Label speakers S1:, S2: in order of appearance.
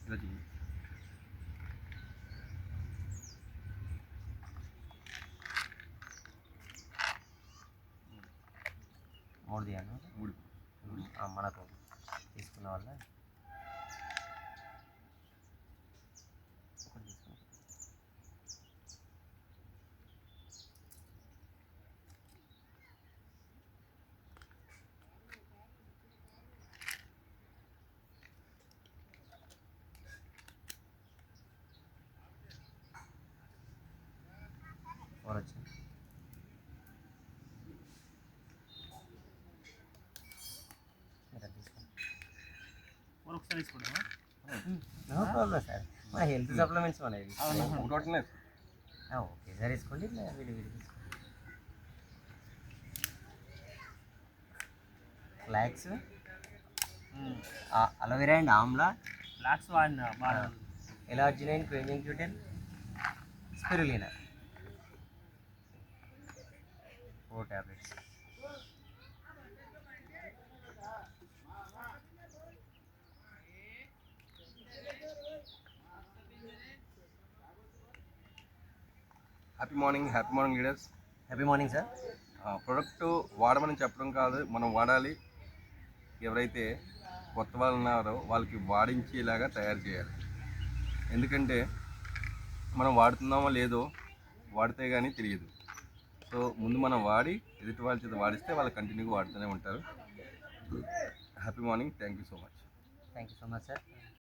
S1: ఇలా చెయ్యి.
S2: మూడు తీయాను.
S1: మూడు
S2: మనకు తీసుకున్న వల్ల ఒకటి తీసుకున్నాం. వచ్చింది. మీరు అది తీసుకోండి.
S3: ఒకసారి తీసుకుంటావా?
S2: నో ప్రాబ్లం సార్, మన హెల్త్ సప్లిమెంట్స్ మనది.
S1: ఒకటి
S2: ఓకే సార్, వేసుకోండి. ఇట్లా విడి తీసుకోండి. Flax, aloe vera and amla,
S3: flax వాడినా బాగా.
S2: ఎలార్జినైన్, క్రేజింగ్ క్యూటెన్, spirulina 4 tablets.
S1: Happy morning leaders.
S2: Happy morning sir.
S1: Product వాడమని చెప్పడం కాదు, మనం వాడాలి. ఎవరైతే కొత్త వాళ్ళు ఉన్నారో వాళ్ళకి వాడించేలాగా తయారు చేయాలి. ఎందుకంటే మనం వాడుతున్నామో లేదో వాడితే కానీ తెలియదు. సో ముందు మనం వాడి ఎదుటి వాళ్ళ చేత వాడిస్తే వాళ్ళు కంటిన్యూగా వాడుతూనే ఉంటారు. Happy morning. Thank you so much.
S2: Thank you so much sir.